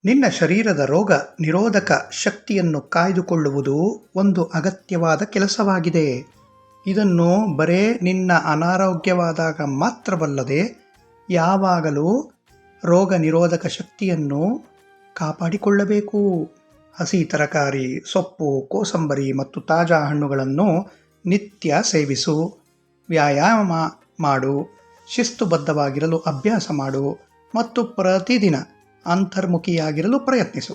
ನಿನ್ನ ಶರೀರದ ರೋಗ ನಿರೋಧಕ ಶಕ್ತಿಯನ್ನು ಕಾಯ್ದುಕೊಳ್ಳುವುದು ಒಂದು ಅಗತ್ಯವಾದ ಕೆಲಸವಾಗಿದೆ. ಇದನ್ನು ಬರೇ ನಿನ್ನ ಅನಾರೋಗ್ಯವಾದಾಗ ಮಾತ್ರವಲ್ಲದೆ ಯಾವಾಗಲೂ ರೋಗ ನಿರೋಧಕ ಶಕ್ತಿಯನ್ನು ಕಾಪಾಡಿಕೊಳ್ಳಬೇಕು. ಹಸಿ ತರಕಾರಿ, ಸೊಪ್ಪು, ಕೋಸಂಬರಿ ಮತ್ತು ತಾಜಾ ಹಣ್ಣುಗಳನ್ನು ನಿತ್ಯ ಸೇವಿಸು. ವ್ಯಾಯಾಮ ಮಾಡು, ಶಿಸ್ತುಬದ್ಧವಾಗಿರಲು ಅಭ್ಯಾಸ ಮಾಡು ಮತ್ತು ಪ್ರತಿದಿನ ಅಂತರ್ಮುಖಿಯಾಗಿರಲು ಪ್ರಯತ್ನಿಸು.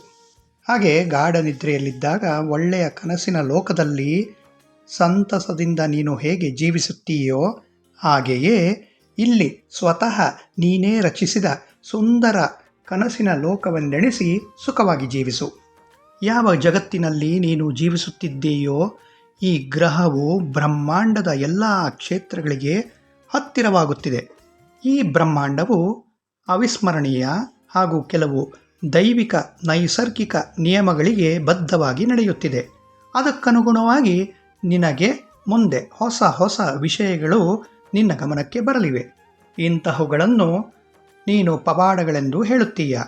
ಹಾಗೆ ಗಾಢ ನಿದ್ರೆಯಲ್ಲಿದ್ದಾಗ ಒಳ್ಳೆಯ ಕನಸಿನ ಲೋಕದಲ್ಲಿ ಸಂತಸದಿಂದ ನೀನು ಹೇಗೆ ಜೀವಿಸುತ್ತೀಯೋ ಹಾಗೆಯೇ ಇಲ್ಲಿ ಸ್ವತಃ ನೀನೇ ರಚಿಸಿದ ಸುಂದರ ಕನಸಿನ ಲೋಕವನ್ನೆಣಿಸಿ ಸುಖವಾಗಿ ಜೀವಿಸು. ಯಾವ ಜಗತ್ತಿನಲ್ಲಿ ನೀನು ಜೀವಿಸುತ್ತಿದ್ದೀಯೋ ಈ ಗ್ರಹವು ಬ್ರಹ್ಮಾಂಡದ ಎಲ್ಲ ಕ್ಷೇತ್ರಗಳಿಗೆ ಹತ್ತಿರವಾಗುತ್ತಿದೆ. ಈ ಬ್ರಹ್ಮಾಂಡವು ಅವಿಸ್ಮರಣೀಯ ಹಾಗೂ ಕೆಲವು ದೈವಿಕ ನೈಸರ್ಗಿಕ ನಿಯಮಗಳಿಗೆ ಬದ್ಧವಾಗಿ ನಡೆಯುತ್ತಿದೆ. ಅದಕ್ಕನುಗುಣವಾಗಿ ನಿನಗೆ ಮುಂದೆ ಹೊಸ ಹೊಸ ವಿಷಯಗಳು ನಿನ್ನ ಗಮನಕ್ಕೆ ಬರಲಿವೆ. ಇಂತಹವುಗಳನ್ನು ನೀನು ಪವಾಡಗಳೆಂದು ಹೇಳುತ್ತೀಯ.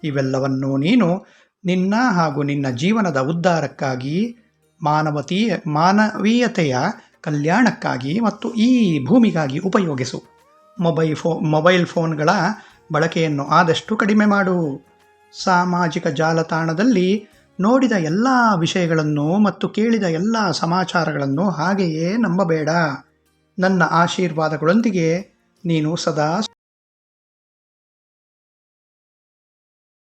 ಇವೆಲ್ಲವನ್ನು ನೀನು ನಿನ್ನ ಹಾಗೂ ನಿನ್ನ ಜೀವನದ ಉದ್ಧಾರಕ್ಕಾಗಿ, ಮಾನವೀಯತೆಯ ಕಲ್ಯಾಣಕ್ಕಾಗಿ ಮತ್ತು ಈ ಭೂಮಿಗಾಗಿ ಉಪಯೋಗಿಸು. ಮೊಬೈಲ್ ಫೋನ್ಗಳ ಬಳಕೆಯನ್ನು ಆದಷ್ಟು ಕಡಿಮೆ ಮಾಡು. ಸಾಮಾಜಿಕ ಜಾಲತಾಣದಲ್ಲಿ ನೋಡಿದ ಎಲ್ಲ ವಿಷಯಗಳನ್ನು ಮತ್ತು ಕೇಳಿದ ಎಲ್ಲ ಸಮಾಚಾರಗಳನ್ನು ಹಾಗೆಯೇ ನಂಬಬೇಡ. ನನ್ನ ಆಶೀರ್ವಾದಗಳೊಂದಿಗೆ ನೀನು ಸದಾ